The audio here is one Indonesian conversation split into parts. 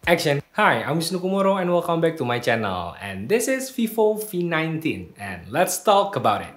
Action! Hi, I'm Wisnu Kumoro and welcome back to my channel. And this is Vivo V19 and let's talk about it.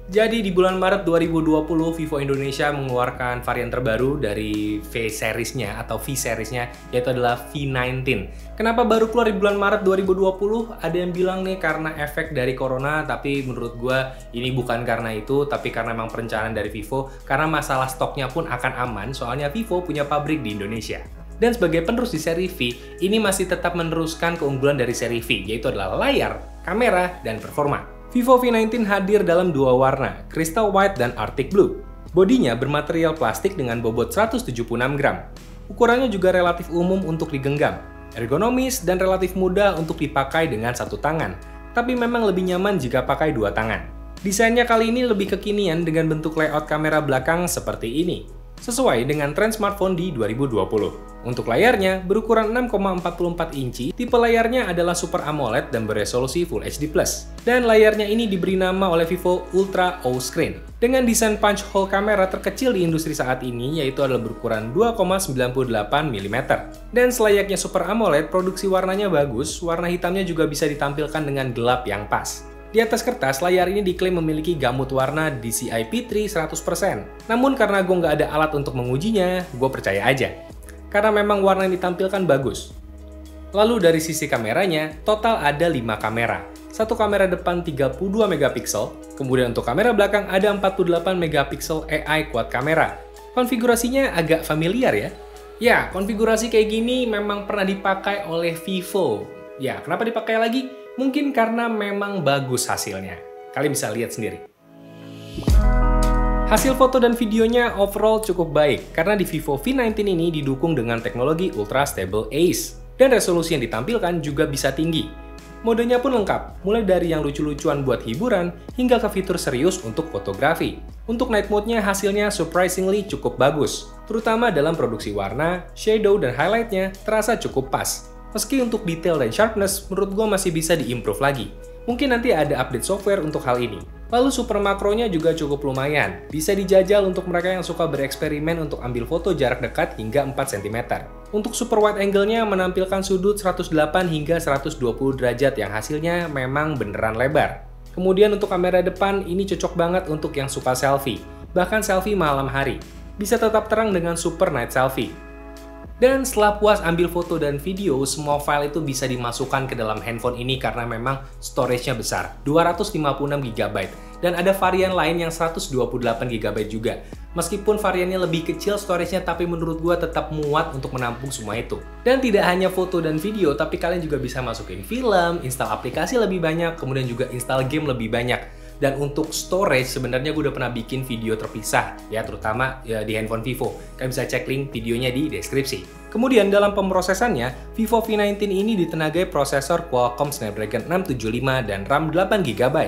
Jadi di bulan Maret 2020, Vivo Indonesia mengeluarkan varian terbaru dari V-Series-nya atau V-Series-nya, yaitu adalah V19. Kenapa baru keluar di bulan Maret 2020? Ada yang bilang nih karena efek dari Corona, tapi menurut gua ini bukan karena itu, tapi karena memang perencanaan dari Vivo, karena masalah stoknya pun akan aman, soalnya Vivo punya pabrik di Indonesia. Dan sebagai penerus di seri V, ini masih tetap meneruskan keunggulan dari seri V, yaitu adalah layar, kamera, dan performa. Vivo V19 hadir dalam dua warna, Crystal White dan Arctic Blue. Bodinya bermaterial plastik dengan bobot 176 gram. Ukurannya juga relatif umum untuk digenggam, ergonomis dan relatif mudah untuk dipakai dengan satu tangan, tapi memang lebih nyaman jika pakai dua tangan. Desainnya kali ini lebih kekinian dengan bentuk layout kamera belakang seperti ini, sesuai dengan tren smartphone di 2020. Untuk layarnya berukuran 6,44 inci, tipe layarnya adalah Super AMOLED dan beresolusi Full HD+. Dan layarnya ini diberi nama oleh Vivo Ultra O Screen. Dengan desain punch hole kamera terkecil di industri saat ini, yaitu adalah berukuran 2,98 mm. Dan selayaknya Super AMOLED, produksi warnanya bagus, warna hitamnya juga bisa ditampilkan dengan gelap yang pas. Di atas kertas, layar ini diklaim memiliki gamut warna DCI P3 100%. Namun karena gue nggak ada alat untuk mengujinya, gue percaya aja. Karena memang warna yang ditampilkan bagus. Lalu dari sisi kameranya, total ada 5 kamera. Satu kamera depan 32 megapiksel, kemudian untuk kamera belakang ada 48 megapiksel AI quad kamera. Konfigurasinya agak familiar ya? Ya, konfigurasi kayak gini memang pernah dipakai oleh Vivo. Ya, kenapa dipakai lagi? Mungkin karena memang bagus hasilnya. Kalian bisa lihat sendiri. Hasil foto dan videonya overall cukup baik, karena di Vivo V19 ini didukung dengan teknologi Ultra Stable ACE. Dan resolusi yang ditampilkan juga bisa tinggi. Modenya pun lengkap, mulai dari yang lucu-lucuan buat hiburan, hingga ke fitur serius untuk fotografi. Untuk night mode-nya hasilnya surprisingly cukup bagus, terutama dalam produksi warna, shadow, dan highlight-nya terasa cukup pas. Meski untuk detail dan sharpness, menurut gue masih bisa diimprove lagi. Mungkin nanti ada update software untuk hal ini. Lalu super makronya juga cukup lumayan. Bisa dijajal untuk mereka yang suka bereksperimen untuk ambil foto jarak dekat hingga 4 cm. Untuk super wide angle-nya menampilkan sudut 108 hingga 120 derajat yang hasilnya memang beneran lebar. Kemudian untuk kamera depan, ini cocok banget untuk yang suka selfie. Bahkan selfie malam hari. Bisa tetap terang dengan super night selfie. Dan setelah puas ambil foto dan video, semua file itu bisa dimasukkan ke dalam handphone ini karena memang storage-nya besar, 256 GB. Dan ada varian lain yang 128 GB juga. Meskipun variannya lebih kecil storage-nya, tapi menurut gua tetap muat untuk menampung semua itu. Dan tidak hanya foto dan video, tapi kalian juga bisa masukin film, install aplikasi lebih banyak, kemudian juga install game lebih banyak. Dan untuk storage, sebenarnya gue udah pernah bikin video terpisah, ya terutama ya, di handphone Vivo. Kalian bisa cek link videonya di deskripsi. Kemudian dalam pemrosesannya, Vivo V19 ini ditenagai prosesor Qualcomm Snapdragon 675 dan RAM 8GB.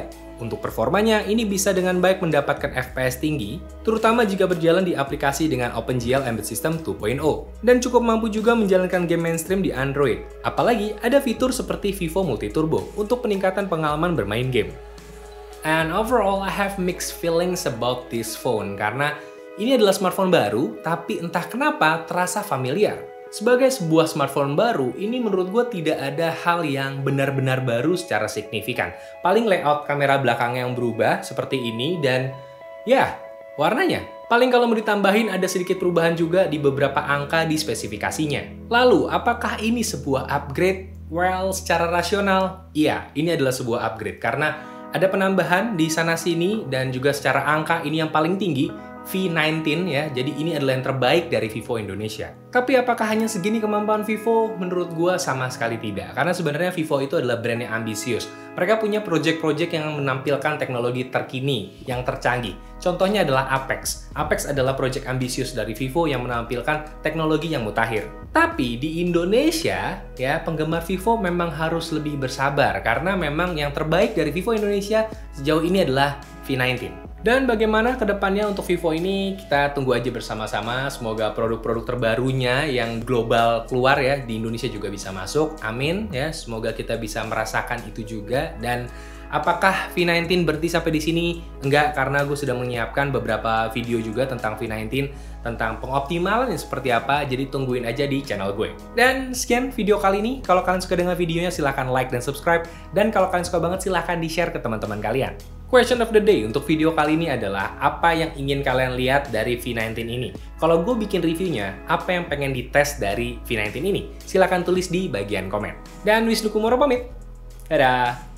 Untuk performanya, ini bisa dengan baik mendapatkan FPS tinggi, terutama jika berjalan di aplikasi dengan OpenGL Embedded System 2.0. Dan cukup mampu juga menjalankan game mainstream di Android. Apalagi ada fitur seperti Vivo Multi Turbo untuk peningkatan pengalaman bermain game. And overall, I have mixed feelings about this phone karena ini adalah smartphone baru, tapi entah kenapa terasa familiar. Sebagai sebuah smartphone baru, ini menurut gue tidak ada hal yang benar-benar baru secara signifikan. Paling layout kamera belakangnya yang berubah seperti ini dan ya, warnanya. Paling kalau mau ditambahin ada sedikit perubahan juga di beberapa angka di spesifikasinya. Lalu, apakah ini sebuah upgrade? Well, secara rasional, iya, ini adalah sebuah upgrade karena ada penambahan di sana-sini dan juga secara angka ini yang paling tinggi, V19 ya, jadi ini adalah yang terbaik dari Vivo Indonesia. Tapi apakah hanya segini kemampuan Vivo? Menurut gua sama sekali tidak, karena sebenarnya Vivo itu adalah brand yang ambisius. Mereka punya project-project yang menampilkan teknologi terkini, yang tercanggih. Contohnya adalah Apex. Apex adalah project ambisius dari Vivo yang menampilkan teknologi yang mutakhir. Tapi di Indonesia, ya penggemar Vivo memang harus lebih bersabar, karena memang yang terbaik dari Vivo Indonesia sejauh ini adalah V19. Dan bagaimana kedepannya untuk Vivo ini, kita tunggu aja bersama-sama. Semoga produk-produk terbarunya yang global keluar ya, di Indonesia juga bisa masuk. Amin ya, semoga kita bisa merasakan itu juga. Dan Apakah V19 berhenti sampai di sini? Enggak, karena gue sudah menyiapkan beberapa video juga tentang V19, tentang pengoptimalan yang seperti apa, jadi tungguin aja di channel gue. Dan sekian video kali ini. Kalau kalian suka dengan videonya, silahkan like dan subscribe. Dan kalau kalian suka banget, silahkan di-share ke teman-teman kalian. Question of the day untuk video kali ini adalah apa yang ingin kalian lihat dari V19 ini? Kalau gue bikin reviewnya, apa yang pengen dites dari V19 ini? Silahkan tulis di bagian komen. Dan Wisnu Kumoro pamit. Dadah!